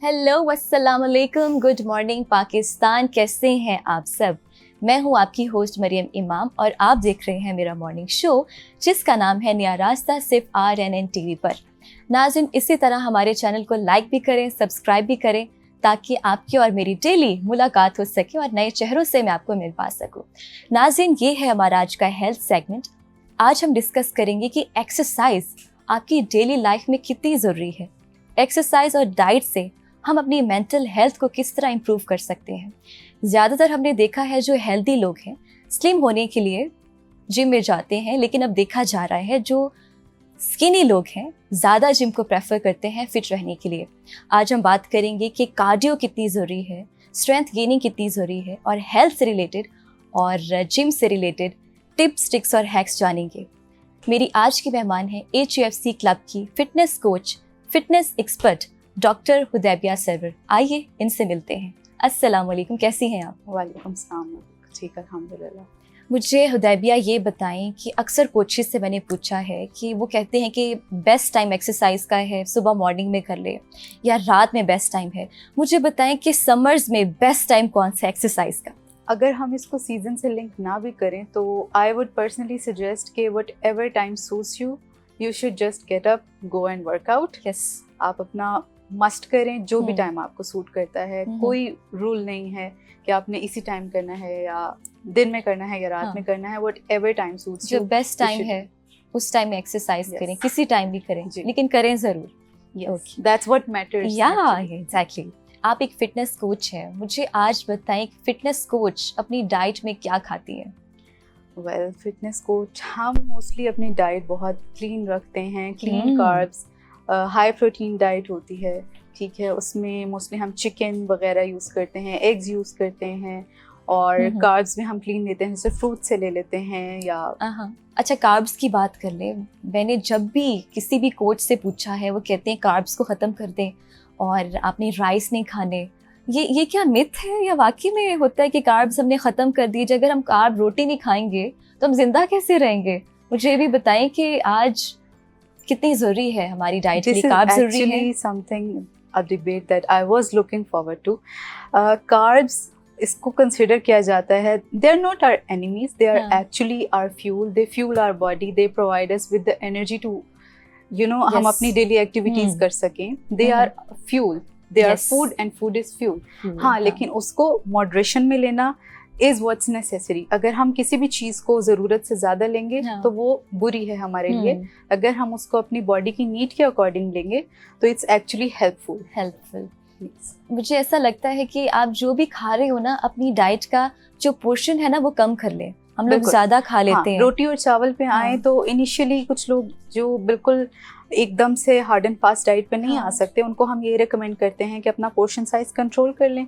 Hello अस्सलाम वालेकुम, good morning Pakistan. कैसे हैं आप सब? मैं हूं आपकी होस्ट मरियम इमाम और आप देख रहे हैं मेरा मॉर्निंग शो जिसका नाम है नया रास्ता, सिर्फ RNN TV पर। नाज़रीन, इसी तरह हमारे चैनल को लाइक भी करें, सब्सक्राइब भी करें ताकि आपकी और मेरी डेली मुलाकात हो सके और नए चेहरों से मैं आपको मिल पा सकूं। नाज़रीन, ये है हमारा आज का हेल्थ सेगमेंट। आज हम डिस्कस करेंगे कि एक्सरसाइज आपकी डेली लाइफ में कितनी ज़रूरी है। एक्सरसाइज और डाइट से हम अपनी मेंटल हेल्थ को किस तरह इम्प्रूव कर सकते हैं। ज़्यादातर हमने देखा है जो हेल्दी लोग हैं स्लिम होने के लिए जिम में जाते हैं, लेकिन अब देखा जा रहा है जो स्किनी लोग हैं ज़्यादा जिम को प्रेफर करते हैं फिट रहने के लिए। आज हम बात करेंगे कि कार्डियो कितनी ज़रूरी है, स्ट्रेंथ गेनिंग कितनी ज़रूरी है और हेल्थ से रिलेटेड और जिम से रिलेटेड टिप्स, ट्रिक्स और हैक्स जानेंगे। मेरी आज की मेहमान है HUFC क्लब की fitness coach, fitness expert doctor Hudaibiya Sarwar. आइए इनसे मिलते हैं। अस्सलाम वालेकुम, कैसी हैं आप? वालेकुम सलाम। ठीक है, अल्हम्दुलिल्लाह। मुझे हुदैबिया ये बताएं कि अक्सर कोचेस से मैंने पूछा है कि वो कहते हैं कि बेस्ट टाइम एक्सरसाइज का है सुबह मॉर्निंग में कर ले या रात में बेस्ट टाइम है। मुझे बताएं कि समर्स में बेस्ट टाइम कौन सा एक्सरसाइज का? अगर हम इसको सीजन से लिंक ना भी करें तो आई वुड पर्सनली सजेस्ट कि what ever time suits you, you should just get up, go and workout. Yes, आप अपना मस्ट करें जो भी टाइम आपको सूट करता है। कोई रूल नहीं है कि आपने इसी टाइम करना है या दिन में करना है या रात में करना है। वट एवर टाइम सूट्स जो बेस्ट टाइम है उस टाइम में एक्सरसाइज करें, किसी टाइम भी करें लेकिन करें जरूर। That's what matters. या एग्जैक्टली। आप एक फिटनेस कोच हैं, मुझे आज बताएं कि फिटनेस कोच अपनी डाइट में क्या खाती है? वेल, फिटनेस कोच हम मोस्टली अपनी डाइट बहुत क्लीन रखते हैं। Clean carbs, high protein diet होती है, ठीक है। उसमें मोस्टली हम चिकन वगैरह यूज़ करते हैं, एग्स यूज़ करते हैं और कार्ब्स में हम क्लीन लेते हैं, जैसे फ्रूट से ले लेते हैं या अच्छा, कार्ब्स की बात कर ले। मैंने जब भी किसी भी कोच से पूछा है वो कहते हैं कार्ब्स को ख़त्म कर दें और आपने राइस नहीं खाने। ये क्या मिथ है या वाकई में होता है कि कार्ब्स हमने ख़त्म कर दिए? अगर हम कार्ब रोटी नहीं खाएंगे तो हम जिंदा कैसे रहेंगे? मुझे ये भी बताएं कि आज कितनी ज़रूरी है हमारी डाइट के लिए कार्ब ज़रूरी है? Something a debate that I was looking forward to. Carbs इसको कंसिडर किया जाता है, they are not our enemies, they are actually our fuel. They fuel our body, they provide us with the energy to हम अपनी daily activities कर सकें। They are fuel, they are food and food is fuel. हाँ, लेकिन उसको moderation में लेना is what's necessary. अगर हम किसी भी चीज़ को ज़रूरत से ज़्यादा लेंगे तो वो बुरी है हमारे लिए। अगर हम उसको अपनी बॉडी की नीड के अकॉर्डिंग लेंगे तो इट्स एक्चुअली हेल्पफुल। मुझे ऐसा लगता है कि आप जो भी खा रहे हो ना, अपनी डाइट का जो पोर्शन है ना वो कम कर ले। हम लोग ज़्यादा खा लेते हैं। रोटी और चावल पे आए तो इनिशियली कुछ लोग जो बिल्कुल एकदम से हार्ड एंड फास्ट डाइट पे नहीं आ सकते, उनको हम ये रेकमेंड करते हैं कि अपना पोर्शन साइज कंट्रोल कर लें।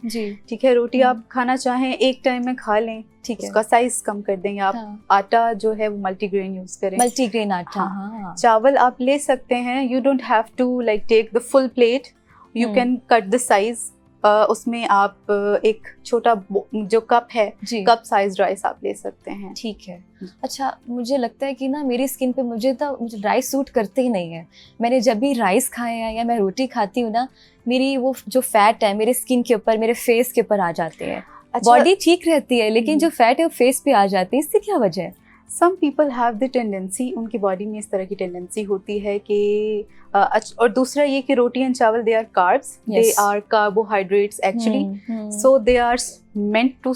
ठीक है, रोटी आप खाना चाहें एक टाइम में खा लें, ठीक है, उसका साइज कम कर देंगे आप। आटा जो है वो मल्टीग्रेन यूज करें, मल्टीग्रेन आटा। चावल आप ले सकते हैं, you don't have to like take the full plate, you can cut the size. उसमें आप एक छोटा जो कप है, कप साइज राइस आप ले सकते हैं। ठीक है। अच्छा, मुझे लगता है कि ना मेरी स्किन पे मुझे राइस सूट करते ही नहीं है। मैंने जब भी राइस खाया है या मैं रोटी खाती हूँ ना, मेरी वो जो फैट है मेरे स्किन के ऊपर, मेरे फेस के ऊपर आ जाते हैं। बॉडी ठीक रहती है लेकिन जो फैट है वो फेस पे आ जाती है। इससे क्या वजह है? Some people have the tendency, उनकी बॉडी में इस तरह की टेंडेंसी होती है कि और दूसरा ये कि roti and chawal they are carbs, they are carbohydrates actually, so they are meant to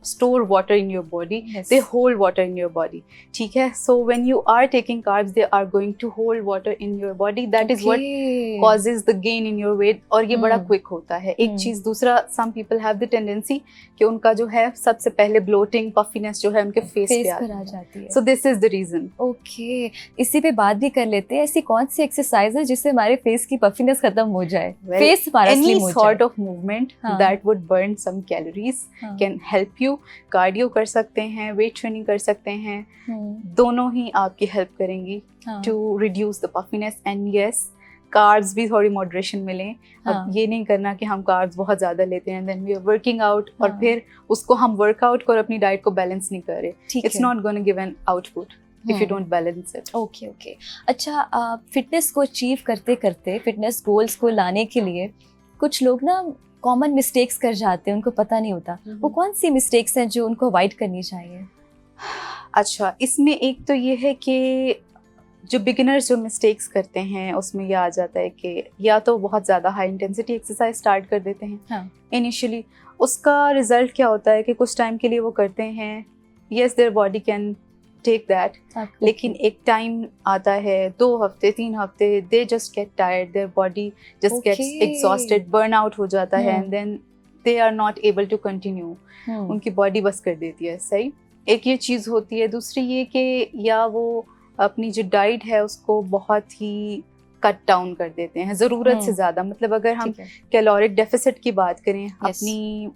store water in your body. They hold water in your body, ठीक है। So when you are taking carbs, they are going to hold water in your body. That is what causes the gain in your weight, और ये बड़ा quick होता है। एक चीज़, दूसरा some people have the tendency कि उनका जो है सबसे पहले bloating, puffiness जो है उनके फेस पे आ जाती है। So this is the reason. Okay, इसी पे बात भी कर लेते हैं। ऐसी कौन सी एक्सरसाइज है जिससे हमारे फेस की पफिनेस खत्म हो जाए, फेस हमारा स्लिम हो जाए? Any sort of movement that would burn some calories can help you. Cardio कर सकते हैं, वेट ट्रेनिंग कर सकते हैं, दोनों ही आपकी हेल्प करेंगी to reduce the puffiness. And yes, carbs भी थोड़ी मॉडरेशन में लें। अब ये नहीं करना कि हम कार्ब्स बहुत ज़्यादा लेते हैं then we are working out और फिर उसको हम वर्कआउट और अपनी डाइट को बैलेंस नहीं कर रहे। It's not gonna give an output if you don't balance it. Okay. अच्छा, फिटनेस को अचीव करते करते, फिटनेस गोल्स को लाने के लिए कुछ लोग ना कॉमन मिस्टेक्स कर जाते हैं, उनको पता नहीं होता, वो कौन सी मिस्टेक्स हैं जो उनको अवॉइड करनी चाहिए? अच्छा, इसमें एक तो ये है कि जो बिगिनर्स जो मिस्टेक्स करते हैं उसमें ये आ जाता है कि या तो बहुत ज़्यादा हाई इंटेंसिटी एक्सरसाइज स्टार्ट कर देते हैं इनिशियली। उसका रिजल्ट क्या होता है कि कुछ टाइम के लिए वो करते हैं, yes their body can take that, लेकिन एक टाइम आता है 2 हफ्ते 3 हफ्ते, they just get tired, their body just gets exhausted, burn out हो जाता है, and then they are not able to continue. उनकी बॉडी बस कर देती है। सही, एक ये चीज़ होती है। दूसरी ये कि या वो अपनी जो डाइट है उसको बहुत ही कट डाउन कर देते हैं ज़रूरत से ज़्यादा। मतलब अगर हम कैलोरिक डेफिसिट की बात करें, अपनी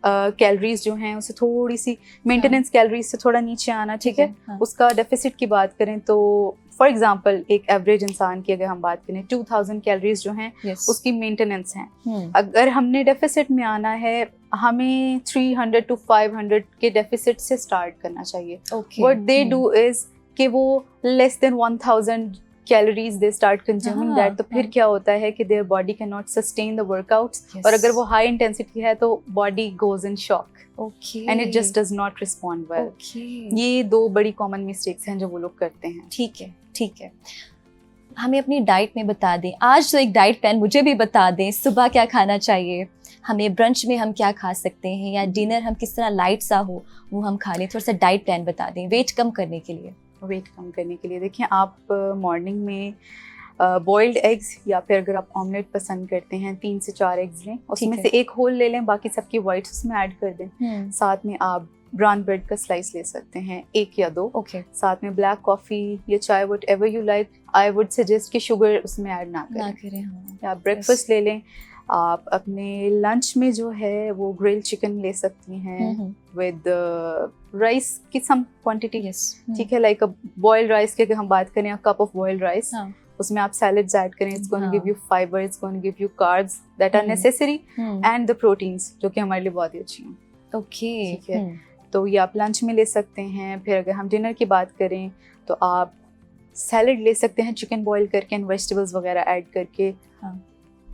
कैलोरीज जो हैं उसे थोड़ी सी मेंटेनेंस कैलोरीज से थोड़ा नीचे आना, ठीक है, उसका डेफिसिट की बात करें तो फॉर एग्जांपल एक एवरेज इंसान की अगर हम बात करें 2000 कैलोरीज जो हैं उसकी मेंटेनेंस हैं। अगर हमने डेफिसिट में आना है, हमें 300 to 500 के डेफिसिट से स्टार्ट करना चाहिए। व्हाट दे डू इज कि वो less than 1000 calories they start consuming that. तो फिर क्या होता है कि there body can not sustain the workouts, और अगर वो हाई इंटेंसिटी है तो body goes in shock and it just does not respond well. ये 2 बड़ी कॉमन मिस्टेक्स हैं जो वो लोग करते हैं। ठीक है, ठीक है। हमें अपनी डाइट में बता दें, आज तो एक डाइट प्लान मुझे भी बता दें, सुबह क्या खाना चाहिए हमें, ब्रंच में हम क्या खा सकते हैं, या डिनर हम किस तरह लाइट सा हो वो हम खा लें। थोड़ा सा डाइट प्लान बता दें वेट कम करने के लिए। वेट कम करने के लिए देखिए, आप मॉर्निंग में बॉइल्ड एग्स या फिर अगर आप ऑमलेट पसंद करते हैं 3 से 4 एग्स लें, उसमें से एक होल ले लें, बाकी सबकी वाइट्स उसमें ऐड कर दें। साथ में आप ब्राउन ब्रेड का स्लाइस ले सकते हैं 1 या 2। साथ में ब्लैक कॉफ़ी या चाय, what ever you like. I would suggest कि शुगर उसमें ऐड ना करें। या ब्रेकफास्ट ले लें। आप अपने लंच में जो है वो ग्रिल्ड चिकन ले सकती हैं विद राइस की सम क्वांटिटी, ठीक है, लाइक बॉइल्ड राइस की अगर हम बात करें, कप ऑफ बॉइल्ड राइस, उसमें आप सैलेड्स ऐड करें। It's going to give you fibre, it's going to give you carbs that are necessary, and the proteins जो कि हमारे लिए बहुत ही अच्छी हैं। ठीक है, तो ये आप लंच में ले सकते हैं। फिर अगर हम डिनर की बात करें तो आप सैलेड ले सकते हैं, चिकन बॉईल करके एंड वेजिटेबल्स वगैरह ऐड करके।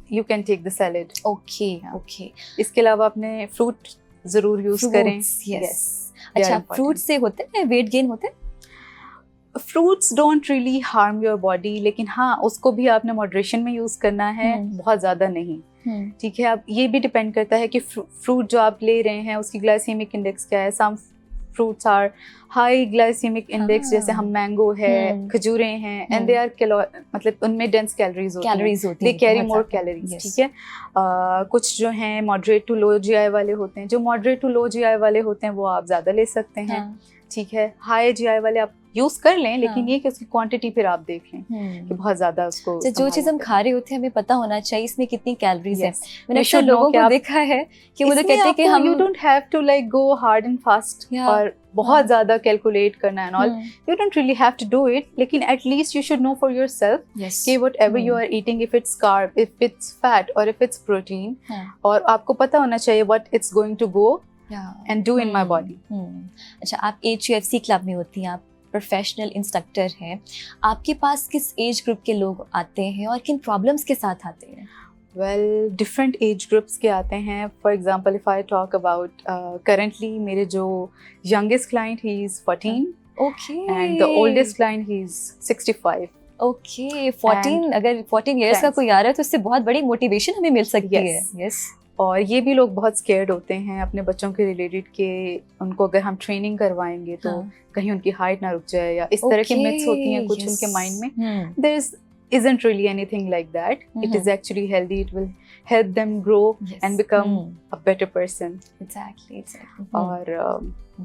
You can take the salad. Okay. इसके अलावा अपने फ्रूट जरूर यूज करें। Yes. अच्छा, फ्रूट से होते हैं वेट गेन होते हैं? Fruits don't really harm your body, लेकिन हाँ उसको भी आपने मॉडरेशन में यूज करना है, बहुत ज्यादा नहीं। ठीक है, अब ये भी डिपेंड करता है कि फ्रूट जो आप ले रहे हैं उसकी ग्लाइसेमिक इंडेक्स क्या है। Some fruits are high glycemic index, जैसे हम मैंगो है, खजूरें हैं, एंड दे आर मतलब उनमें डेंस कैलोरीज होती हैं, दे कैरी मोर कैलोरीज। ठीक है, कुछ जो हैं मॉडरेट टू लो जीआई वाले होते हैं। जो मॉडरेट टू लो जीआई वाले होते हैं वो आप ज़्यादा ले सकते हैं। ठीक है, हाई जीआई वाले आप यूज कर लें, लेकिन ये कि उसकी क्वांटिटी फिर आप देख लें कि बहुत ज्यादा उसको। जो चीज हम खा रहे होते हैं हमें पता होना चाहिए इसमें कितनी कैलोरीज है। मैंने अक्सर लोगों को देखा है कि वो तो कहते हैं कि हम, you don't have to like go hard and fast और बहुत ज्यादा कैलकुलेट करना and all, you don't really have to do it, लेकिन at least you should know for yourself कि whatever you are eating, if it's carb, if it's fat और if it's protein, और आपको पता होना चाहिए what it's going to go and do in my body. अच्छा, आप HUFC क्लब में होती हैं, आप प्रोफेशनल इंस्ट्रक्टर हैं, आपके पास किस एज ग्रुप के लोग आते हैं और किन प्रॉब्लम्स के साथ आते हैं? वेल, डिफरेंट एज ग्रुप्स के आते हैं। For example if I talk about currently मेरे जो youngest client he is 14, and the oldest client he is 65। Okay, 14, अगर 14 इयर्स का कोई आ रहा है तो इससे बहुत बड़ी मोटिवेशन हमें मिल सकती है। यस, और ये भी लोग बहुत स्केर्ड होते हैं अपने बच्चों के रिलेटेड कि उनको अगर हम ट्रेनिंग करवाएंगे तो कहीं उनकी हाइट ना रुक जाए, या इस तरह की मिथ्स होती हैं कुछ उनके माइंड में। There isn't really anything like that. It is actually healthy. It will help them grow and become a better person. Exactly. और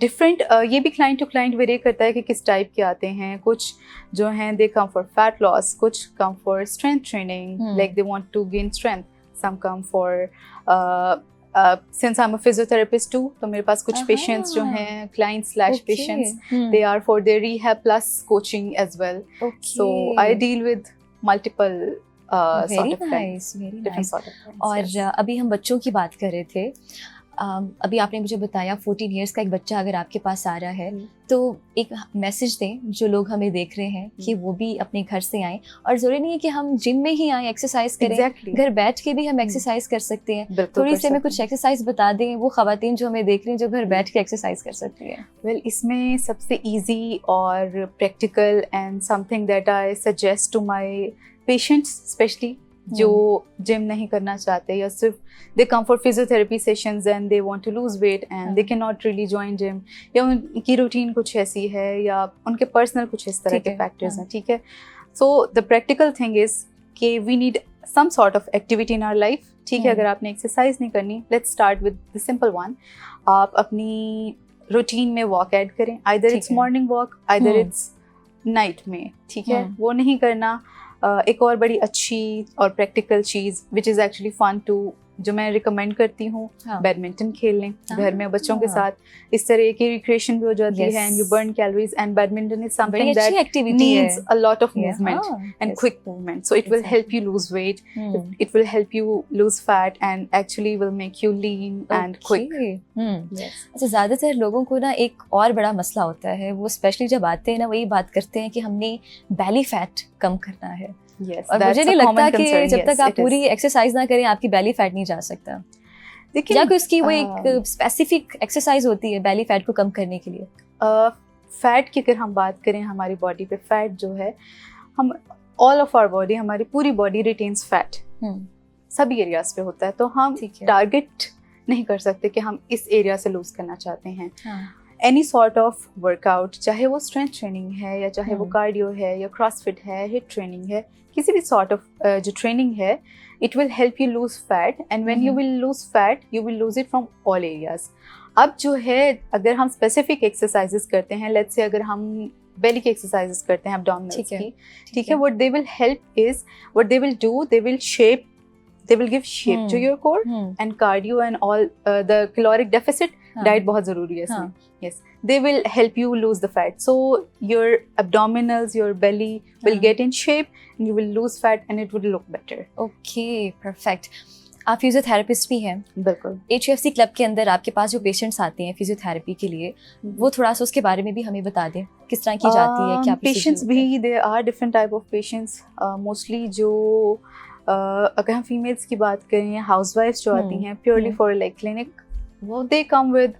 different ये भी client to client vary करता है कि किस टाइप के आते हैं। कुछ जो हैं they come for fat loss, कुछ come for strength training, like they want to gain strength. Some come for since I'm a physiotherapist too, तो मेरे पास कुछ patients जो हैं clients/patients, they are for their rehab plus coaching as well. So I deal with multiple sort of clients, different sort of clients. और अभी हम बच्चों की बात कर रहे थे, अभी आपने मुझे बताया 14 इयर्स का एक बच्चा अगर आपके पास आ रहा है तो एक मैसेज दें जो लोग हमें देख रहे हैं कि वो भी अपने घर से आएँ, और ज़रूरी नहीं है कि हम जिम में ही आएँ एक्सरसाइज करें, Exactly. घर बैठ के भी हम एक्सरसाइज कर सकते हैं। बिल्कुल थोड़ी कर सी हमें सकते कुछ हैं। एक्सरसाइज बता दें वो खवातीन जो हमें देख रही हैं जो घर बैठ के एक्सरसाइज कर सकती हैं। वेल इसमें सबसे इजी और practical and something that I suggest to my patients specially जो जिम नहीं करना चाहते या सिर्फ they come for physiotherapy sessions and they want to lose weight and they can not really join gym, या उनकी रूटीन कुछ ऐसी है या उनके पर्सनल कुछ इस तरह के फैक्टर्स हैं, ठीक है। So the practical thing is कि we need some sort of activity in our life, ठीक है। अगर आपने एक्सरसाइज नहीं करनी, let's start with the simple one. आप अपनी रूटीन में वॉक ऐड करें, either it's morning walk, either it's night में, ठीक है। वो नहीं करना। एक और बड़ी अच्छी और प्रैक्टिकल चीज़ which is actually fun too, जो मैं रिकमेंड करती हूँ, बैडमिंटन खेल लें घर में बच्चों के साथ। इस तरह की रिक्रिएशन भी हो जाती है and you burn calories, and badminton is something that needs a lot of movement and quick movement, so it will help you lose weight, it will help you lose fat and actually will make you lean and quick. अच्छा, ज़्यादातर लोगों को ना एक और बड़ा मसला होता है, वो स्पेशली जब आते हैं ना वही बात करते हैं कि हमने बेली फैट कम करना है। Yes, और मुझे नहीं लगता कि जब तक आप पूरी एक्सरसाइज ना करें आपकी बेली फैट नहीं जा सकता। देखिए या कोई उसकी वो एक स्पेसिफिक एक्सरसाइज होती है बेली फैट को कम करने के लिए। फैट की अगर हम बात करें, हमारी बॉडी पे फैट जो है, हम ऑल ऑफ आवर बॉडी, हमारी पूरी बॉडी रिटेन्स फैट, सभी एरियाज पे होता है। तो हम टारगेट नहीं कर सकते कि हम इस एरिया से लूज करना चाहते हैं। एनी सॉर्ट ऑफ वर्कआउट, चाहे वो स्ट्रेंथ ट्रेनिंग है या चाहे वो कार्डियो है या क्रॉसफिट है, हिट ट्रेनिंग है, किसी भी सॉर्ट ऑफ जो ट्रेनिंग है, it will help you lose fat and when you will lose fat you will lose it from all areas. अब जो है, अगर हम स्पेसिफिक एक्सरसाइजेस करते हैं, लेट्स से अगर हम बेली की एक्सरसाइजेस करते हैं एब्डोमिनल्स की, ठीक है, what they will help is, what they will do, they will shape, they will give shape to your core and cardio and all the caloric deficit diet बहुत ज़रूरी है इसमें। Yes, they will help you lose the fat, so your abdominals, your belly will get in shape and you will lose fat and it will look better. Okay, perfect. आप physiotherapist भी हैं। बिल्कुल। HFC club के अंदर आपके पास जो patients आते हैं फिजियोथेरेपी के लिए, वो थोड़ा सा उसके बारे में भी हमें बता दें, किस तरह की जाती है, क्या पेशेंट्स भी, there are different type of patients, mostly जो अगर हम फीमेल्स की बात करें, हाउसवाइफ्स जो आती हैं प्योरली फॉर लाइक क्लिनिक, वो दे कम विद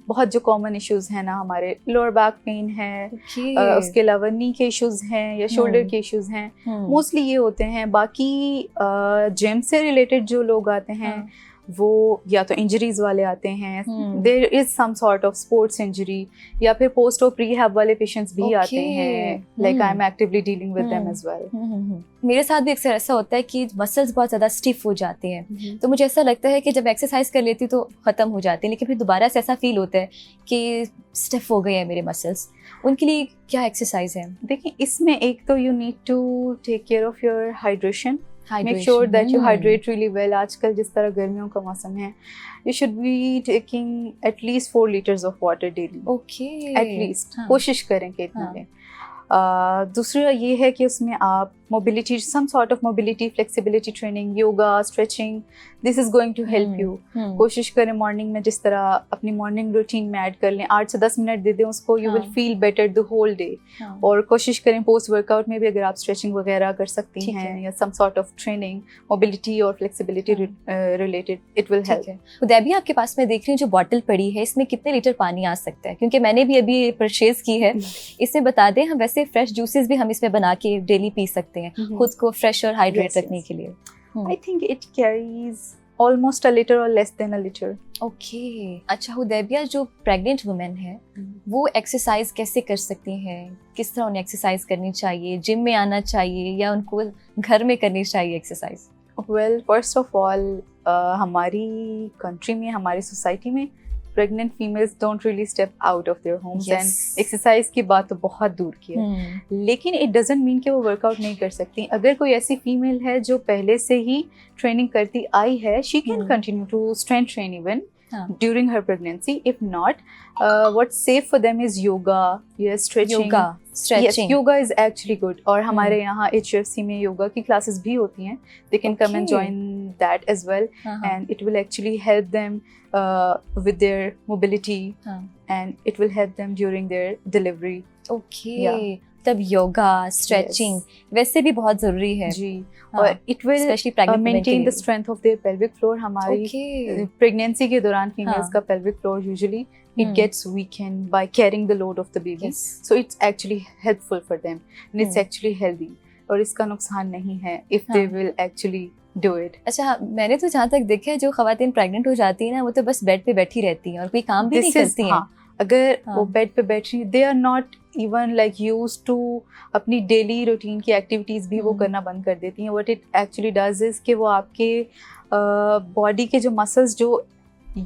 बहुत जो कॉमन इश्यूज हैं ना, हमारे लोअर बैक पेन है, उसके अलावा नी के इश्यूज हैं या शोल्डर के इश्यूज हैं, मोस्टली ये होते हैं। बाकी जिम से रिलेटेड जो लोग आते हैं वो या तो इंजरीज वाले आते हैं, there is some sort of sports injury, या फिर पोस्ट ऑफ रिहैब वाले पेशेंट्स भी आते हैं, like I am actively dealing with them as well. मेरे साथ भी अक्सर ऐसा होता है कि मसल्स बहुत ज़्यादा स्टिफ हो जाते हैं, तो मुझे ऐसा लगता है कि जब एक्सरसाइज कर लेती तो ख़त्म हो जाती है, लेकिन फिर दोबारा से ऐसा फील होता है कि स्टिफ हो गए हैं मेरे मसल्स। उनके लिए क्या एक्सरसाइज है? देखिए, इसमें एक तो you need to take care of your hydration, make sure that you hydrate really well. आजकल जिस तरह गर्मियों का मौसम है, you should be taking at least 4 liters of water daily. Okay. At least. कोशिश करें कि इतना लें। दूसरा ये है कि उसमें आप mobility, some sort of mobility, flexibility training, yoga, stretching, this is going to help you. कोशिश करें मॉर्निंग में जिस तरह अपनी मॉर्निंग रूटीन में ऐड कर लें, 8 से 10 मिनट दे दें उसको, you will feel better the whole day. और कोशिश करें पोस्ट वर्कआउट में भी अगर आप स्ट्रेचिंग वगैरह कर सकती हैं या some sort of training mobility और flexibility related, it will help. Uday, आपके पास मैं देख रही हूँ जो बॉटल पड़ी है, इसमें कितने लीटर पानी आ सकता है? क्योंकि मैंने भी अभी परचेज की है। इसमें बता दें, हम वैसे फ्रेश जूसेस भी हम इसमें बना के डेली पी सकते हैं खुद को फ्रेश और हाइड्रेट रखने के लिए। I think it carries almost a liter or less than a liter. Okay. अच्छा, हुदैबिया, जो प्रेग्नेंट वुमेन है वो एक्सरसाइज कैसे कर सकती हैं? किस तरह उन्हें एक्सरसाइज करनी चाहिए? जिम में आना चाहिए या उनको घर में करनी चाहिए exercise? Well, first of all, हमारी कंट्री में, हमारी सोसाइटी में pregnant females don't really step out of their homes and exercise की बात तो बहुत दूर की है। लेकिन इट डजंट मीन कि वो वर्कआउट नहीं कर सकती। अगर कोई ऐसी फीमेल है जो पहले से ही ट्रेनिंग करती आई है, she can continue to strength train even हाँ. during her pregnancy. If not, what's safe for them is yoga, stretching. Yoga, stretching. Yes, yoga is actually good. और हमारे यहाँ HFC में योगा की classes भी होती हैं. They can come and Okay. join that as well, and it will actually help them with their mobility, and it will help them during their delivery. Okay. Yeah. तब yoga, stretching वैसे भी बहुत जरूरी है जी. हाँ. और it will Especially pregnant women के maintain the लिए. strength of their pelvic floor. हमारी Okay. pregnancy के दौरान females हाँ. का pelvic floor usually it Hmm. gets weakened by carrying the load of the baby. Yes. So it's actually helpful for them, and it's Hmm. actually healthy. और इसका नुकसान नहीं है if हाँ. they will actually do it. अच्छा, मैंने तो जहाँ तक देखा है जो खवातीन प्रेग्नेंट हो जाती है ना, वो तो बस बेड पे बैठी रहती हैं और कोई काम भी नहीं करती हैं. हाँ, अगर हाँ. वो बेड पे बैठ रही they are not even like used to अपनी डेली रूटीन की एक्टिविटीज भी वो करना बंद कर देती हैं. What it actually does is कि वो आपके बॉडी के जो मसल्स जो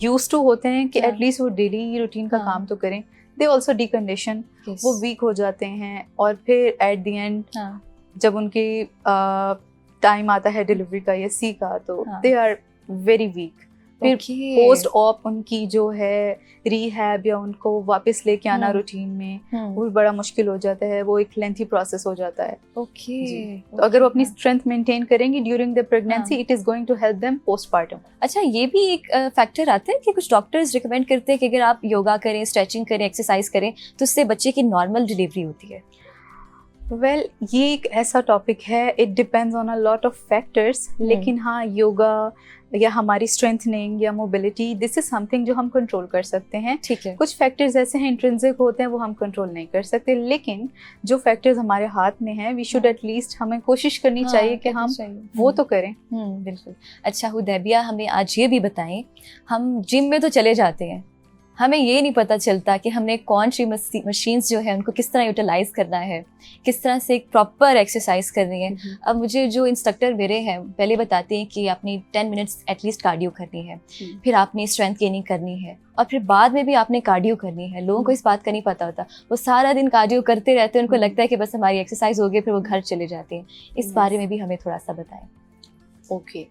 यूज्ड टू होते हैं कि हाँ. एटलीस्ट वो डेली रूटीन का हाँ. काम तो करें, दे ऑल्सो डीकंडीशन. Yes. वो वीक हो जाते हैं और फिर एट द एंड हाँ. जब उनकी टाइम आता है डिलीवरी का या सी का, तो हाँ. They are very weak. फिर Okay. पोस्ट ऑप उनकी जो है रीहैब या उनको वापस लेके आना हम्म. रूटीन में हम्म. वो भी बड़ा मुश्किल हो जाता है. वो एक लेंथी प्रोसेस हो जाता है. Okay. जी. तो अगर वो अपनी स्ट्रेंथ मेंटेन करेंगी ड्यूरिंग द प्रेगनेंसी, हाँ. It is going to help them postpartum. अच्छा, ये भी एक फैक्टर आता है कि कुछ डॉक्टर्स रिकमेंड करते हैं कि अगर आप योगा करें, स्ट्रेचिंग करें, एक्सरसाइज करें तो उससे बच्चे की नॉर्मल डिलीवरी होती है. वेल, ये एक ऐसा टॉपिक है, it depends on a lot of factors. लेकिन हाँ, योगा या हमारी स्ट्रेंथनिंग या मोबिलिटी, दिस इज समथिंग जो हम कंट्रोल कर सकते हैं. ठीक है. कुछ फैक्टर्स ऐसे हैं इंट्रिंसिक होते हैं, वो हम कंट्रोल नहीं कर सकते. लेकिन जो फैक्टर्स हमारे हाथ में हैं, वी शुड एटलीस्ट, हमें कोशिश करनी चाहिए कि हम वो तो करें. बिल्कुल. अच्छा हुदैबिया, हमें आज ये भी बताएं, हम जिम में तो चले जाते हैं, हमें ये नहीं पता चलता कि हमने कौन सी मशीन्स जो है उनको किस तरह यूटिलाइज करना है, किस तरह से एक प्रॉपर एक्सरसाइज करनी है. अब मुझे जो इंस्ट्रक्टर मेरे हैं पहले बताते हैं कि आपने 10 मिनट्स एटलीस्ट कार्डियो करनी है, फिर आपने स्ट्रेंथ गेनिंग करनी है और फिर बाद में भी आपने कार्डियो करनी है. लोगों को इस बात का नहीं पता होता, वो सारा दिन कार्डियो करते रहते हैं, उनको लगता है कि बस हमारी एक्सरसाइज हो गई, फिर वो घर चले जाते हैं. इस बारे में भी हमें थोड़ा सा बताएं. ओके.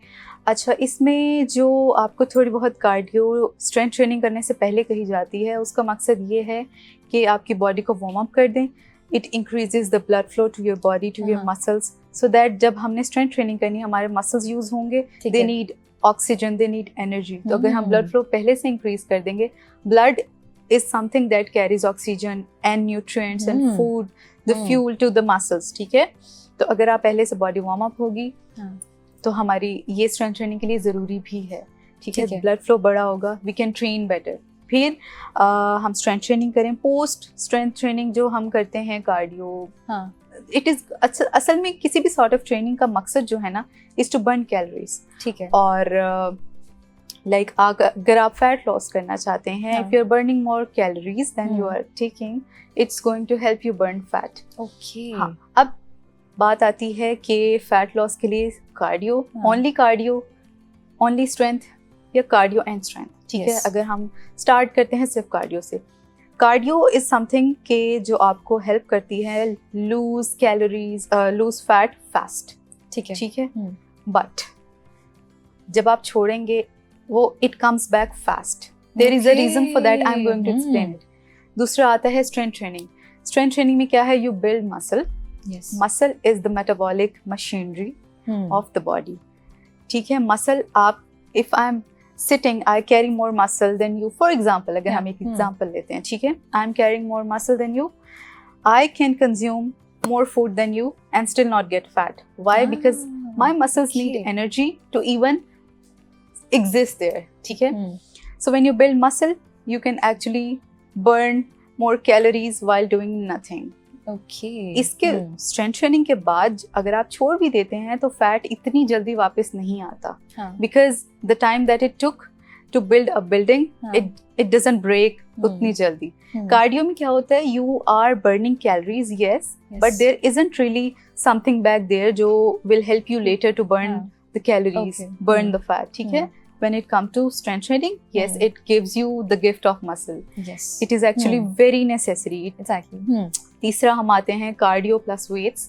अच्छा, इसमें जो आपको थोड़ी बहुत कार्डियो स्ट्रेंथ ट्रेनिंग करने से पहले कही जाती है, उसका मकसद ये है कि आपकी बॉडी को वार्म अप कर दें. It increases the blood flow to your body, to your muscles, so that जब हमने स्ट्रेंथ ट्रेनिंग करनी है हमारे मसल्स यूज होंगे. They need oxygen, they need energy. तो अगर हम ब्लड फ्लो पहले से इंक्रीज कर देंगे, blood is something that carries oxygen and nutrients and food, the fuel to the muscles. ठीक है. तो अगर आप पहले से बॉडी वार्म अप होगी तो हमारी ये स्ट्रेंथ ट्रेनिंग के लिए ज़रूरी भी है. ठीक है. ब्लड फ्लो बड़ा होगा, वी कैन ट्रेन बेटर. फिर हम स्ट्रेंथ ट्रेनिंग करें. पोस्ट स्ट्रेंथ ट्रेनिंग जो हम करते हैं कार्डियो, इट इज़ असल में किसी भी सॉर्ट ऑफ ट्रेनिंग का मकसद जो है ना, इज़ टू बर्न कैलोरीज. ठीक है. और लाइक अगर आप फैट लॉस करना चाहते हैं, if you are burning more calories than you are taking, it's going to help you burn fat. Okay. हाँ. अब बात आती है कि फैट लॉस के लिए कार्डियो, ओनली स्ट्रेंथ या कार्डियो एंड स्ट्रेंथ. ठीक है. अगर हम स्टार्ट करते हैं सिर्फ कार्डियो से, कार्डियो इज समथिंग के जो आपको हेल्प करती है lose calories, lose fat fast. ठीक है. ठीक है. बट जब आप छोड़ेंगे वो it comes back fast. There is a reason for that, I am going to explain it. दूसरा आता है स्ट्रेंथ ट्रेनिंग. स्ट्रेंथ ट्रेनिंग में क्या है, you build muscle. Yes. Muscle is the metabolic machinery of the body. ठीक है. muscle, आप if I'm sitting, I carry more muscle than you. For example, अगर हम एक example लेते हैं, ठीक है. I'm carrying more muscle than you. I can consume more food than you and still not get fat. Why? Because my muscles need energy to even exist there. ठीक है. So when you build muscle, you can actually burn more calories while doing nothing. इसके strength training के बाद अगर आप छोड़ भी देते हैं तो फैट इतनी जल्दी वापस नहीं आता, because the time that it took to build a building, it doesn't break उतनी जल्दी. कार्डियो में क्या होता है, you are burning calories, yes, but there isn't really something back there जो will help you later to burn the calories, burn the fat. ठीक है. When it comes to strength training, yes, it gives you the gift of muscle. Yes. It is actually very necessary. Exactly. तीसरा हम आते हैं cardio plus weights.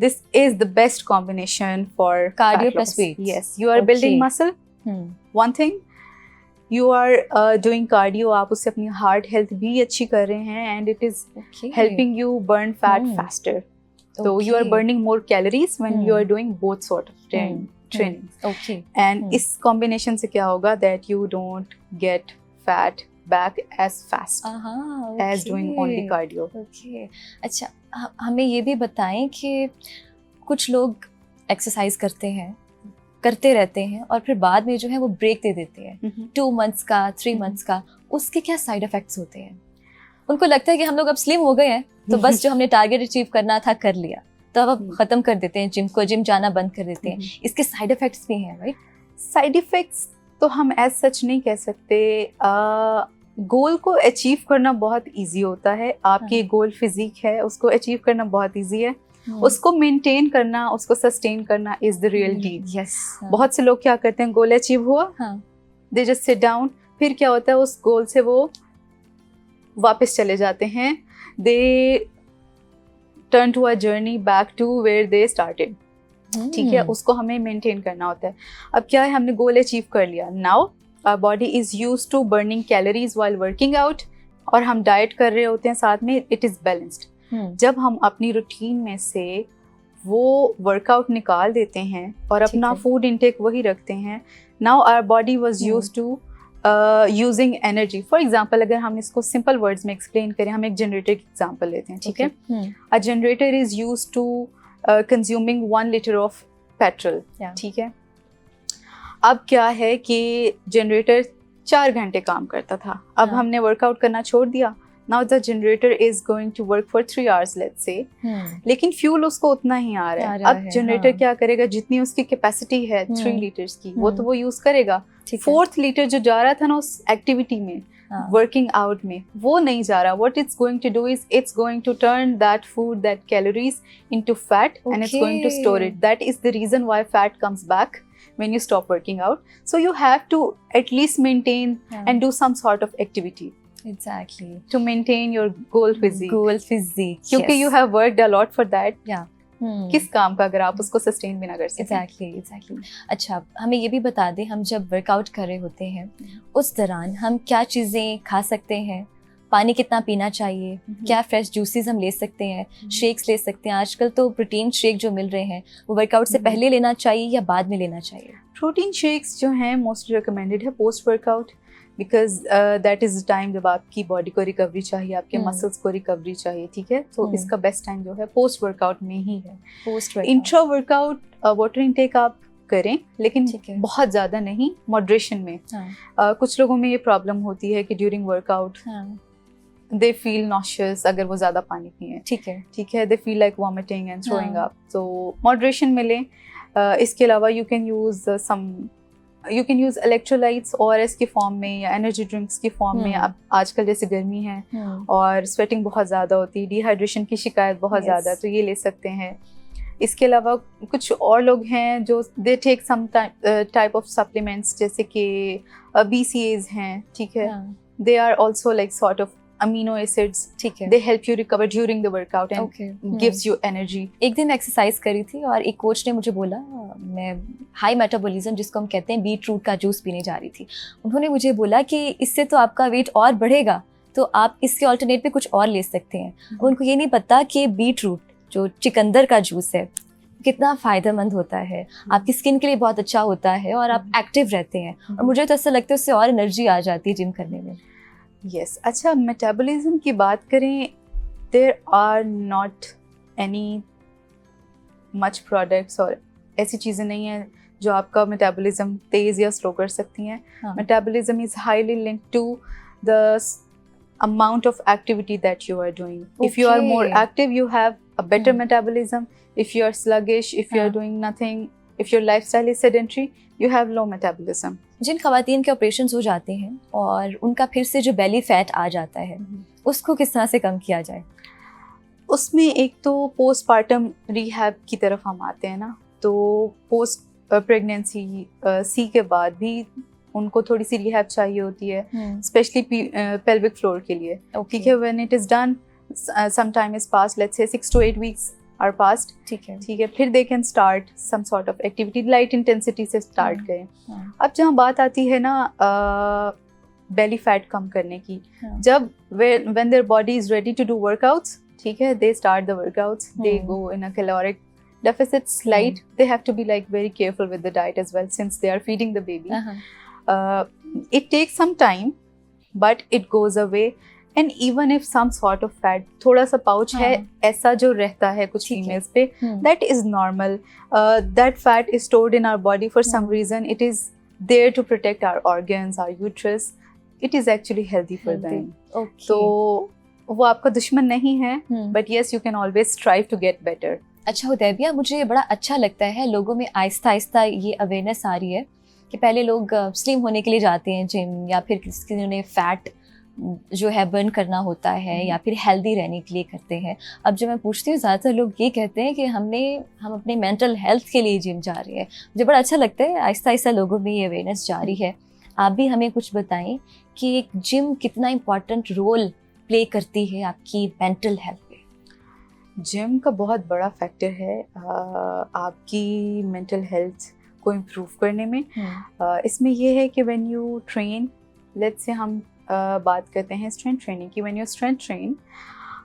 This is the best combination for cardio plus weights. Yes, you are building muscle. One thing, you are doing cardio, आप उससे अपनी heart health भी अच्छी कर रहे हैं, and it is helping you burn fat faster. So you are burning more calories when you are doing both sort of training. Okay. And इस combination से क्या होगा that you don't get fat back as fast as doing only cardio. Okay. अच्छा, हमें ये भी बताएं कि कुछ लोग एक्सरसाइज करते रहते हैं और फिर बाद में जो है वो ब्रेक दे देते हैं 2 months का 3 months का, उसके क्या साइड इफेक्ट्स होते हैं? उनको लगता है कि हम लोग अब स्लिम हो गए हैं तो बस जो हमने टारगेट अचीव करना था कर लिया, तो अब खत्म कर देते हैं जिम जाना बंद कर देते हैं. इसके साइड इफेक्ट्स भी हैं, राइट? साइड इफेक्ट्स तो हम एज सच नहीं कह सकते. गोल को अचीव करना बहुत इजी होता है. आपकी गोल फिजिक है, उसको अचीव करना बहुत इजी है. उसको मेंटेन करना, उसको सस्टेन करना is the real deal. Yes. बहुत से लोग क्या करते हैं, गोल अचीव हुआ, दे जस्ट सिट डाउन, फिर क्या होता है उस गोल से वो वापस चले जाते हैं. They turn to a journey back to where they started. ठीक है, उसको हमें मेंटेन करना होता है. अब क्या है, हमने गोल अचीव कर लिया. Now our body is used to burning calories while working out, और हम डाइट कर रहे होते हैं साथ में. It is balanced. जब हम अपनी रूटीन में से वो वर्कआउट निकाल देते हैं और अपना फूड इनटेक वही रखते हैं, now our body was used to using energy. For example, अगर हम इसको सिंपल वर्ड्स में एक्सप्लेन करें, हम एक जनरेटर की एग्जाम्पल लेते हैं. ठीक है, a generator is used to consuming 1 liter of petrol. ठीक है, अब क्या है कि जनरेटर 4 घंटे काम करता था, अब हमने वर्कआउट करना छोड़ दिया. Now the generator is going to work for 3 hours, let's say. लेकिन फ्यूल उसको उतना ही आ रहा है. अब जनरेटर क्या करेगा, जितनी उसकी कैपेसिटी है 3 liters की, वो तो वो यूज करेगा. 4th liter जो जा रहा था ना उस एक्टिविटी में, वर्किंग आउट में, वो नहीं जा रहा. What it's going to do is it's going to turn that food, that calories into fat, and it's going to store it. That is the reason why fat comes back when you stop working out. So you have to at least maintain and do some sort of activity. Exactly. To maintain your goal physique. क्योंकि you have worked a lot for that. किस काम का अगर आप उसको sustain भी ना कर सकें. Exactly. अच्छा, हमें ये भी बता दें, हम जब वर्कआउट कर रहे होते हैं उस दौरान हम क्या चीज़ें खा सकते हैं, पानी कितना पीना चाहिए, क्या फ्रेश जूसेस हम ले सकते हैं, शेक्स ले सकते हैं. आजकल तो प्रोटीन शेक जो मिल रहे हैं वो वर्कआउट से पहले लेना चाहिए या बाद में लेना चाहिए? प्रोटीन शेक्स जो हैं मोस्टली रिकमेंडेड है post workout, because that is time जब आपकी बॉडी को रिकवरी चाहिए, आपके मसल्स को रिकवरी चाहिए. ठीक है, तो इसका बेस्ट टाइम जो है पोस्ट वर्कआउट में ही है. इंट्रा वर्कआउट वाटर इनटेक आप करें, लेकिन बहुत ज़्यादा नहीं, मॉडरेशन में. कुछ लोगों में ये प्रॉब्लम होती है कि during workout they feel nauseous अगर वो ज़्यादा पानी पिए. ठीक है, they feel like vomiting and throwing up. तो मॉडरेशन में लें. इसके अलावा you can use electrolytes ORS के फॉर्म में या एनर्जी ड्रिंक्स की फॉर्म में. अब आजकल जैसे गर्मी है और स्वेटिंग बहुत ज़्यादा होती है, डिहाइड्रेशन की शिकायत बहुत ज़्यादा, तो ये ले सकते हैं. इसके अलावा कुछ और लोग हैं जो they take some type of supplements, जैसे कि BCAs हैं. ठीक है, they are also like sort of amino acids. ठीक है, they help you recover during the workout and gives you energy. एक दिन मैं एक्सरसाइज करी थी और एक कोच ने मुझे बोला, मैं हाई मेटाबॉलिज्म जिसको हम कहते हैं, बीट रूट का जूस पीने जा रही थी. उन्होंने मुझे बोला कि इससे तो आपका वेट और बढ़ेगा, तो आप इसके ऑल्टरनेट पे कुछ और ले सकते हैं. उनको ये नहीं पता कि बीट रूट जो चिकंदर का जूस है कितना फ़ायदेमंद होता है, आपकी स्किन के लिए बहुत अच्छा होता है और आप एक्टिव रहते हैं. और मुझे तो ऐसा लगता है उससे और एनर्जी आ जाती है जिम करने में. यस. अच्छा, मेटाबॉलिज्म की बात करें, there are not any much products और ऐसी चीज़ें नहीं हैं जो आपका मेटाबॉलिज्म तेज़ या स्लो कर सकती हैं. Metabolism is highly linked to the amount of activity that you are doing. If you are more active, you have a better metabolism. If you are sluggish, if you are doing nothing, if your lifestyle is sedentary, you have low metabolism. जिन खवातीन के operations हो जाते हैं और उनका फिर से जो बेली फैट आ जाता है, उसको किस तरह से कम किया जाए? उसमें एक तो पोस्टपार्टम रिहैब की तरफ हम आते हैं ना, तो पोस्ट प्रेगनेंसी सी के बाद भी उनको थोड़ी सी रिहैब चाहिए होती है, स्पेशली पेल्विक फ्लोर के लिए. ठीक है, when it is done, some time is pass, let's say 6 to 8 weeks are past, ठीक है। ठीक है, फिर they can start some sort of activity, light intensity से स्टार्ट करें। अब जहाँ बात आती है ना बेली फैट कम करने की, जब when their body is ready to work workouts, ठीक है, they start the workouts, they go in a caloric deficit slight, they have to be like very careful with the diet as well since they are feeding the baby. It takes some time but it goes away, and even if some sort of fat, थोड़ा सा pouch है ऐसा जो रहता है कुछ females पे, that is normal. That fat is stored in our body for some reason. It is there to protect our organs, our uterus. It is actually healthy for them. Okay. तो वो आपका दुश्मन नहीं है, but yes, you can always strive to get better. अच्छा हुदैबिया, मुझे बड़ा अच्छा लगता है लोगों में आहिस्ता आहिस्ता ये अवेयरनेस आ रही है कि पहले लोग स्लिम होने के लिए जाते हैं जिम, या फिर किसी ने फैट जो है बर्न करना होता है, या फिर हेल्दी रहने के लिए करते हैं। अब जब मैं पूछती हूँ ज़्यादातर लोग ये कहते हैं कि हम अपने मेंटल हेल्थ के लिए जिम जा रहे हैं। मुझे बड़ा अच्छा लगता है आहिस्ता आहिस्ता लोगों में ये अवेयरनेस जारी है। आप भी हमें कुछ बताएं कि एक जिम कितना इम्पॉर्टेंट रोल प्ले करती है आपकी मेंटल हेल्थ पे। जिम का बहुत बड़ा फैक्टर है आपकी मेंटल हेल्थ को इम्प्रूव करने में। इसमें यह है कि when you train, let's say हम बात करते हैं स्ट्रेंथ ट्रेनिंग की, व्हेन यू स्ट्रेंथ ट्रेन,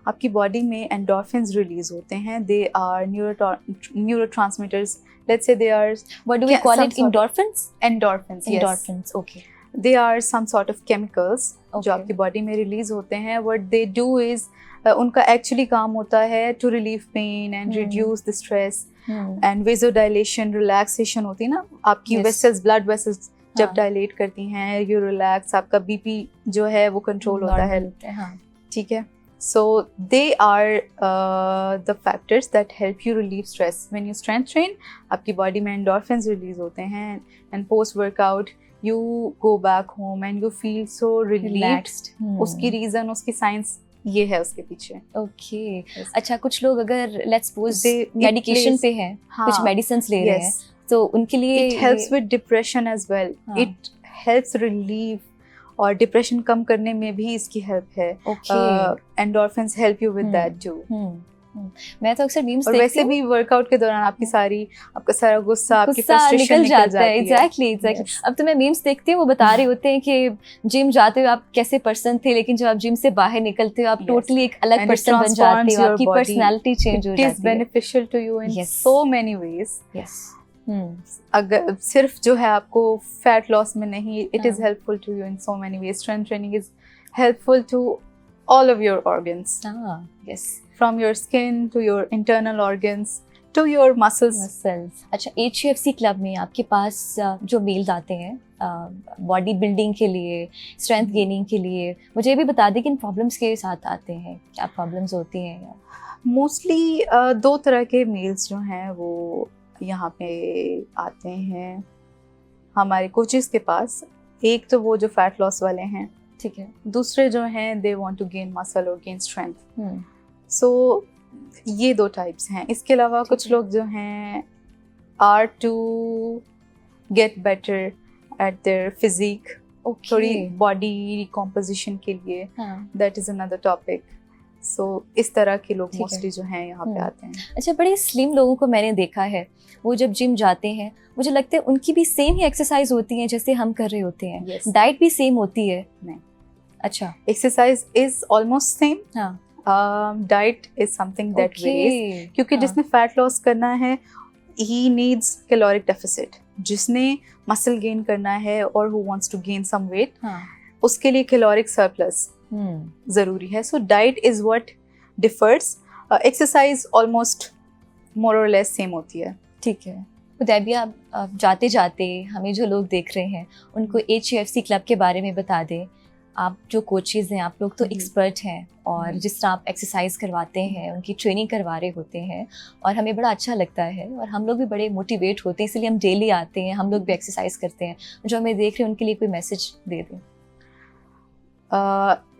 आपकी बॉडी में एंडोर्फिन्स रिलीज होते हैं। They are neurotransmitters, let's say they are, what do we call it, endorphins? Endorphins, endorphins, okay. They are some sort of chemicals जो आपकी body में release होते हैं। What they do is, उनका actually काम होता है to relieve pain and reduce the stress and vasodilation, relaxation होती है ना आपकी वेसल्स, ब्लड वेसल्स जब डायलेट करती हैं, यू रिलैक्स, आपका बीपी जो है वो कंट्रोल होता है, ठीक है। So they are the factors that help you relieve stress. When you strength train, आपकी बॉडी में एंडोर्फिन्स रिलीज होते हैं, and post workout you go back home and you feel so relaxed. उसकी रीजन, उसकी साइंस ये है उसके पीछे। ओके, अच्छा, कुछ लोग अगर लेट्स सपोज मेडिकेशन पे हैं, कुछ मेडिसिन्स ले रहे हैं, तो उनके लिए it helps with depression as well. It helps relieve, और डिप्रेशन कम करने में भी इसकी हेल्प है। Endorphins help you with that too. मैं तो अक्सर मीम्स देखती हूँ, वैसे भी वर्कआउट के दौरान आपकी आपका सारा गुस्सा, आपकी फ्रस्ट्रेशन निकल जाता है। एग्जैक्टली। अब तो मैं मीम्स देखती हूँ, वो बता रहे होते हैं कि जिम जाते हुए आप कैसे पर्सन थे, लेकिन जब आप जिम से बाहर निकलते हो आप टोटली एक अलग पर्सन बन जाते हो, आपकी पर्सनालिटी चेंज हो जाती है। It is beneficial to you in so many ways. Yes, अगर सिर्फ जो है आपको फैट लॉस में नहीं, it is helpful to you in so many ways. Strength training is helpful to all of your organs. Yes. From your skin to your internal organs to your muscles. अच्छा, HUFC club में आपके पास जो mails आते हैं body building के लिए, strength gaining के लिए, मुझे भी बता दें कि इन प्रॉब्लम्स के साथ आते हैं, क्या प्रॉब्लम्स होती हैं? मोस्टली दो तरह के मेल्स जो हैं वो यहाँ पे आते हैं हमारे कोचेस के पास। एक तो वो जो फैट लॉस वाले हैं, ठीक है, दूसरे जो हैं they want to gain muscle और गेन स्ट्रेंथ। सो ये दो टाइप्स हैं। इसके अलावा कुछ लोग जो हैं are to get better at their physique, थोड़ी बॉडी रिकॉम्पोजिशन के लिए, that is another topic. So इस तरह के लोग मोस्टली जो हैं यहाँ पे आते हैं। अच्छा, बड़े स्लिम लोगों को मैंने देखा है, वो जब जिम जाते हैं मुझे लगता है उनकी भी सेम ही एक्सरसाइज होती है जैसे हम कर रहे होते हैं। डाइट भी सेम होती है? नहीं। अच्छा, exercise is almost same, diet is something that varies, क्योंकि जिसने फैट लॉस करना है ही नीड्स कैलोरिक डेफिसिट, जिसने मसल गेन करना है और who wants to gain some weight, उसके लिए कैलोरिक सरप्लस जरूरी है। So diet is what differs, exercise almost more और लेस सेम होती है। ठीक है हुदैबिया, जाते जाते हमें जो लोग देख रहे हैं उनको HUFC क्लब के बारे में बता दें। आप जो कोचेज हैं, आप लोग तो एक्सपर्ट हैं, और जिस तरह आप एक्सरसाइज करवाते हैं, उनकी ट्रेनिंग करवा रहे होते हैं, और हमें बड़ा अच्छा लगता है, और हम लोग भी बड़े मोटिवेट होते हैं, इसलिए हम डेली आते हैं, हम लोग भी एक्सरसाइज करते हैं। जो हमें देख रहे हैं उनके लिए कोई मैसेज दे दें।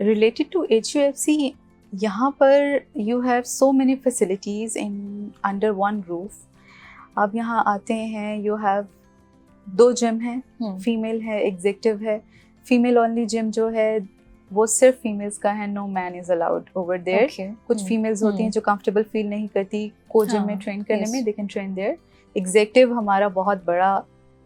रिलेटेड टू HUFC, यहाँ पर you have so many facilities in under one roof. आप यहाँ आते हैं, यू हैव 2 जिम हैं, फीमेल है, एग्जीक्यूटिव है। फीमेल ओनली जिम जो है वो सिर्फ फीमेल्स का है, no man is allowed over there. कुछ फीमेल्स होती हैं जो कंफर्टेबल फील नहीं करती को जिम में ट्रेन करने में, they can train there. Executive हमारा बहुत बड़ा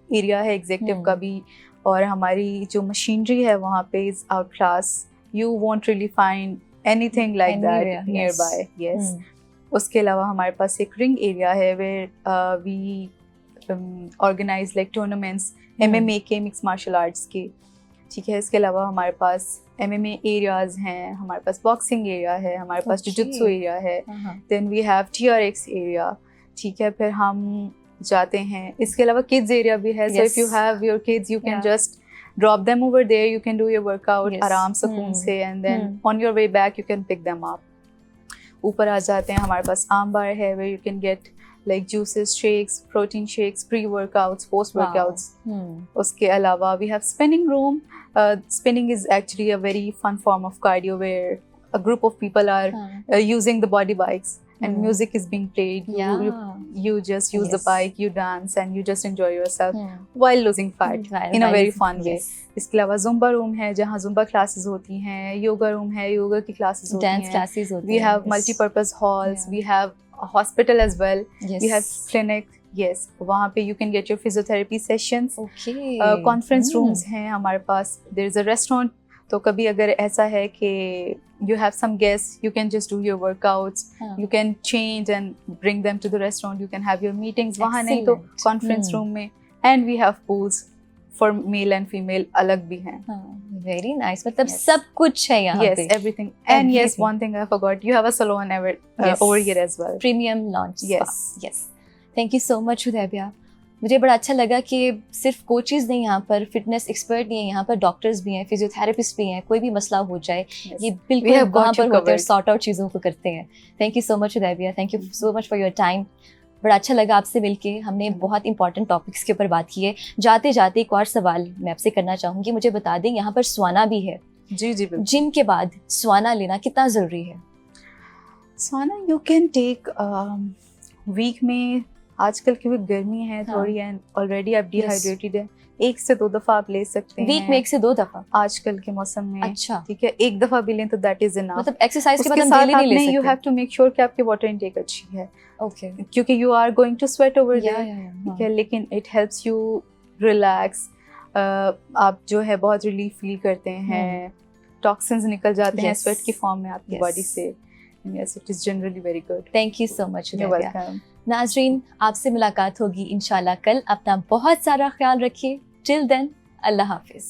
एरिया है एग्जेक्टिव का भी, और हमारी जो मशीनरी है वहाँ पे is out class, you won't really find anything like that nearby. Yes, उसके अलावा हमारे पास एक रिंग एरिया है where we organise like tournaments MMA के, मिक्स मार्शल आर्ट्स के, ठीक है। इसके अलावा हमारे पास MMA एरियाज हैं, हमारे पास बॉक्सिंग एरिया है, हमारे पास जुजुत्सु एरिया है, then we have TRX area, ठीक है। फिर हम जाते हैं, इसके अलावा किड्स एरिया भी है, so if you have your kids you can just drop them over there, you can do your workout आराम सुकून से, and then on your way back you can pick them up. ऊपर आ जाते हैं, हमारे पास आम बार है where you can get like juices, shakes, protein shakes, pre-workouts, post-workouts. उसके अलावा we have spinning room. Spinning is actually a very fun form of cardio where a group of people are using the body bikes and music is being played. You just use the bike, you dance and you just enjoy yourself while losing fat in a very fun way. इसके अलावा zumba room है जहाँ zumba classes होती हैं, yoga room है, yoga की classes होती हैं, dance classes होती हैं, we have multi-purpose halls, we have a hospital as well, we have clinic. Yes, वहाँ पे you can get your physiotherapy sessions. Conference rooms हैं हमारे पास, there is a restaurant. तो कभी अगर ऐसा है कि you have some guests, you can just do your workouts, you can change and bring them to the restaurant, you can have your meetings वहाँ नहीं तो conference room में, and we have pools for male and female अलग भी हैं. Very nice, मतलब सब कुछ है यहाँ पे. Yes, everything. And yes, one thing I forgot, you have a salon over here as well. Premium launch spa. Yes. Thank you so much Hudaybia. मुझे बड़ा अच्छा लगा कि सिर्फ कोचेज़ नहीं यहाँ पर, फिटनेस एक्सपर्ट नहीं है यहाँ पर, डॉक्टर्स भी हैं, फिजियोथेरेपिस्ट भी हैं, कोई भी मसला हो जाए ये बिल्कुल वहाँ पर होते हैं, सॉर्ट आउट चीज़ों को करते हैं. Thank you so much Hudaibiya, thank you so much for your time. बड़ा अच्छा लगा आपसे मिलके, हमने बहुत इंपॉर्टेंट टॉपिक्स के ऊपर बात की है. जाते जाते एक और सवाल मैं आपसे करना चाहूँगी, मुझे बता दें यहाँ पर स्वाना भी है. जी जी, जिम के बाद स्वाना लेना कितना ज़रूरी है? Sauna you can take week में, आजकल क्योंकि गर्मी है थोड़ी एंड ऑलरेडी आप डिहाइड्रेटेड है, 1 से 2 दफा आप ले सकते हैं. वीक में 1 से 2 दफा आजकल के मौसम में? अच्छा, ठीक है, 1 दफा भी लें तो दैट इज इनफ. मतलब एक्सरसाइज के बाद हम डेली नहीं ले सकते. You have to make sure कि आपकी वाटर इनटेक अच्छी है. ओके, क्योंकि you are going to sweat over there, ठीक है, लेकिन इट हेल्प्स यू रिलैक्स. आप जो है बहुत रिलीफ फील करते हैं, टॉक्सिन्स निकल जाते हैं स्वेट की फॉर्म में आपकी बॉडी से. Yes, it is generally very good. Thank you so much. You're welcome. नाज़रीन, आपसे मुलाकात होगी इंशाल्लाह कल. अपना बहुत सारा ख्याल रखिए. Till then, अल्लाह हाफिज़.